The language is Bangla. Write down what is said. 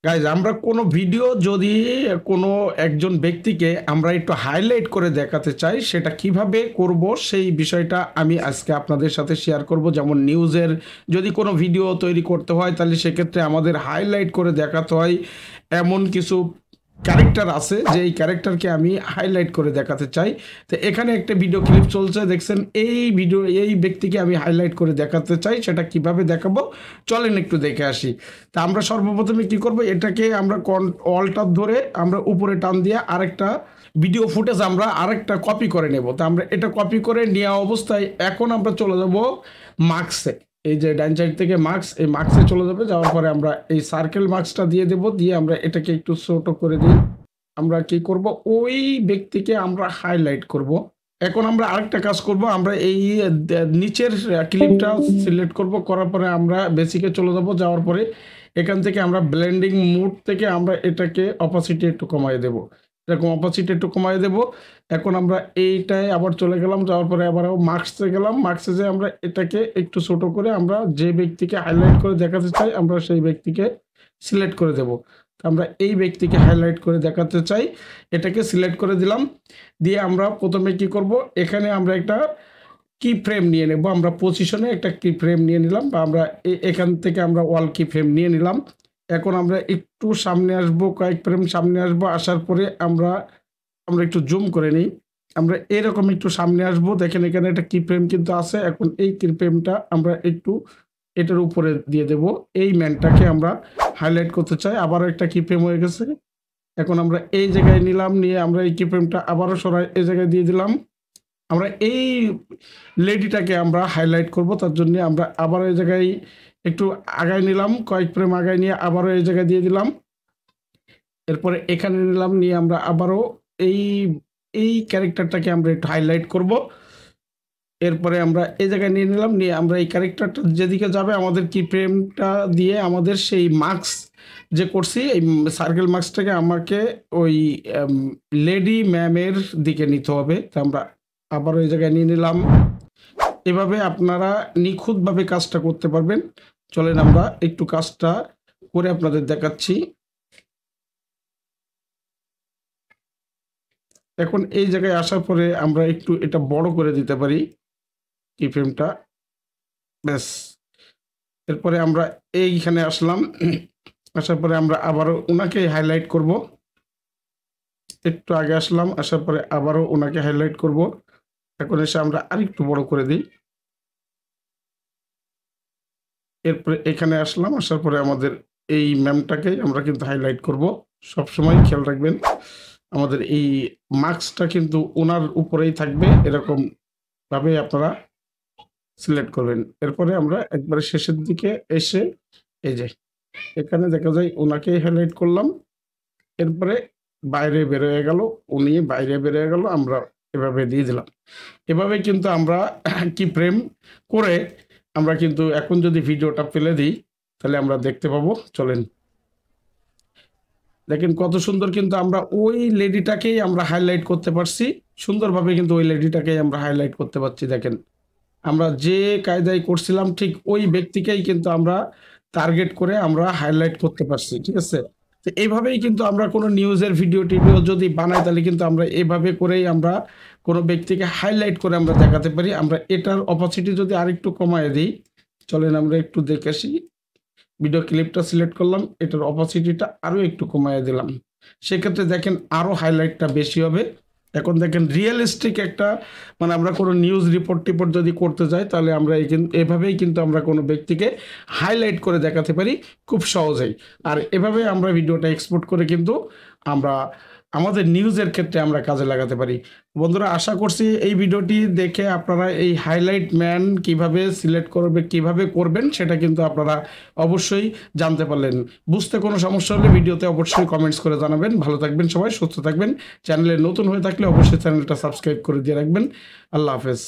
গাইজ আমরা কোনো ভিডিও যদি কোনো একজন ব্যক্তিকে আমরা একটু হাইলাইট করে দেখাতে চাই সেটা কিভাবে করব সেই বিষয়টা আমি আজকে আপনাদের সাথে শেয়ার করব। যেমন নিউজের যদি কোনো ভিডিও তৈরি করতে হয় তাহলে সেক্ষেত্রে আমাদের হাইলাইট করে দেখাতে হয় এমন কিছু ক্যারেক্টার আছে যে এই ক্যারেক্টারকে আমি হাইলাইট করে দেখাতে চাই। তো এখানে একটা ভিডিও ক্লিপ চলছে দেখছেন, এই ব্যক্তিকে আমি হাইলাইট করে দেখাতে চাই, সেটা কিভাবে দেখাবো চলেন একটু দেখে আসি। তা আমরা সর্বপ্রথমে কি করব, এটাকে আমরা অল্টার ধরে আমরা উপরে টান দিয়ে আরেকটা ভিডিও ফুটেজ আমরা আরেকটা কপি করে নেব। তা আমরা এটা কপি করে নেওয়া অবস্থায় এখন আমরা চলে যাব মার্কসে। এই যে ডান সাইড থেকে মার্কস, এই মার্কসে চলে যাবে, যাওয়ার পরে আমরা এই সার্কেল মার্কসটা দিয়ে দেব, দিয়ে আমরা এটাকে একটু ছোট করে দিই। আমরা কি করব, ওই ব্যক্তিকে আমরা হাইলাইট করব। এখন আমরা আরেকটা কাজ করব, আমরা এই নিচের ক্লিপটা সিলেক্ট করব, করার পরে আমরা বেসিকে চলে যাব, যাওয়ার পরে এখান থেকে আমরা ব্লেন্ডিং মোড থেকে আমরা এটাকে অপাসিটি একটু কমাই দেব, এরকম অপাসিটি একটু কমাই দেব। এখন আমরা এইটায় আবার চলে গেলাম, যাওয়ার পরে আবার মার্কসে গেলাম, মার্কসে যে আমরা এটাকে একটু ছোট করে আমরা যে ব্যক্তিকে হাইলাইট করে দেখাতে চাই আমরা সেই ব্যক্তিকে সিলেক্ট করে দেব। আমরা এই ব্যক্তিকে হাইলাইট করে দেখাতে চাই, এটাকে সিলেক্ট করে দিলাম। দিয়ে আমরা প্রথমে কি করব, এখানে আমরা একটা কি ফ্রেম নিয়ে নেব, আমরা পজিশনে একটা কি ফ্রেম নিয়ে নিলাম, বা আমরা এখান থেকে আমরা ওয়াল কি ফ্রেম নিয়ে নিলাম। এখন আমরা একটু সামনে আসব, কয়েক ফ্রেম সামনে আসব, আসার পরে আমরা একটু জুম করে নিই। আমরা এরকম একটু সামনে আসব, দেখেন এখানে একটা কি ফ্রেম কিন্তু আছে। এখন এই কি ফ্রেমটা আমরা একটু এটার উপরে দিয়ে দেব, এই ম্যানটাকে আমরা হাইলাইট করতে চাই। আবারও একটা কি ফ্রেম হয়ে গেছে, এখন আমরা এই জায়গায় নিলাম, নিয়ে আমরা এই কি ফ্রেমটা আবারও সরাই এই জায়গায় দিয়ে দিলাম। আমরা এই লেডিটাকে আমরা হাইলাইট করব, তার জন্য আমরা আবার এই জায়গায় একটু আগায় নিলাম, কয়েক ফ্রেম আগায় নিয়ে আবারও এই জায়গায় দিয়ে দিলাম। এরপরে এখানে নিলাম, নিয়ে আমরা আবারও এই এই ক্যারেক্টারটাকে আমরা একটু হাইলাইট করব। এরপরে আমরা এই জায়গায় নিয়ে নিলাম, নিয়ে আমরা এই ক্যারেক্টারটা যেদিকে যাবে আমাদের কি ফ্রেমটা দিয়ে আমাদের সেই মার্কস যে করছি এই সার্কেল মার্কসটাকে আমাকে ওই লেডি ম্যামের দিকে নিতে হবে। তা আমরা আবার ওই জায়গায় নিয়ে নিলাম। এভাবে আপনারা নিখুঁতভাবে কাজটা করতে পারবেন। চলেন আমরা একটু কাজটা করে আপনাদের দেখাচ্ছি। এখন এই জায়গায় আসার পরে আমরা একটু এটা বড় করে দিতে পারি কি ফ্রেমটা, ব্যাস। এরপরে আমরা এইখানে আসলাম, আসার পরে আমরা আবারও ওনাকে হাইলাইট করব। একটু আগে আসলাম, আসার পরে আবারও ওনাকে হাইলাইট করব। এখন এসে আমরা আরেকটু বড় করে দিই। এরপরে এখানে আসলাম, আসার পরে আমাদের এই ম্যামটাকে আমরা কিন্তু হাইলাইট করব। সবসময় খেয়াল রাখবেন আমাদের এই মার্কসটা কিন্তু ওনার উপরেই থাকবে, এরকম ভাবে আপনারা সিলেক্ট করবেন। এরপরে আমরা একবারে শেষের দিকে এসে এই যে এখানে দেখা যায় ওনাকে হাইলাইট করলাম, এরপরে বাইরে বেরোয় গেল, উনি বাইরে বেরোয় গেল, আমরা এভাবে দিয়ে দিলাম। এভাবে কিন্তু আমরা কি ফ্রেম করে আমরা কিন্তু এখন যদি ভিডিওটা ফেলে দিই তাহলে আমরা দেখতে পাবো। চলেন দেখেন কত সুন্দর কিন্তু আমরা ওই লেডিটাকেই আমরা হাইলাইট করতে পারছি, সুন্দরভাবে কিন্তু ওই লেডিটাকেই আমরা হাইলাইট করতে পারছি। দেখেন আমরা যে কায়দায় করছিলাম ঠিক ওই ব্যক্তিকেই কিন্তু আমরা টার্গেট করে আমরা হাইলাইট করতে পারছি, ঠিক আছে। তো এইভাবেই কিন্তু আমরা কোনো নিউজের ভিডিও টিডিও যদি বানাই তাহলে কিন্তু আমরা এভাবে করেই আমরা কোনো ব্যক্তিকে হাইলাইট করে আমরা দেখাতে পারি। আমরা এটার অপাসিটি যদি আরেকটু কমায় দিই, চলেন আমরা একটু দেখে আসি। ভিডিও ক্লিপটা সিলেক্ট করলাম, এটার অপাসিটিটা আরও একটু কমায় দিলাম, সেক্ষেত্রে দেখেন আরও হাইলাইটটা বেশি হবে। এখন দেখেন রিয়েলিস্টিক একটা মানে আমরা কোনো নিউজ রিপোর্ট টিপোর্ট যদি করতে যাই তাহলে আমরা এভাবেই কিন্তু আমরা কোনো ব্যক্তিকে হাইলাইট করে দেখাতে পারি খুব সহজেই। আর এভাবে আমরা ভিডিওটা এক্সপোর্ট করে কিন্তু আমরা আমাদের নিউজের ক্ষেত্রে আমরা কাজে লাগাতে পারি। বন্ধুরা আশা করছি এই ভিডিওটি দেখে আপনারা এই হাইলাইট ম্যান কিভাবে সিলেক্ট করবে কিভাবে করবেন সেটা কিন্তু আপনারা অবশ্যই জানতে পারলেন। বুঝতে কোনো সমস্যা হলে ভিডিওতে অবশ্যই কমেন্টস করে জানাবেন। ভালো থাকবেন সবাই, সুস্থ থাকবেন। চ্যানেলে নতুন হয়ে থাকলে অবশ্যই চ্যানেলটা সাবস্ক্রাইব করে দিয়ে রাখবেন। আল্লাহ হাফেজ।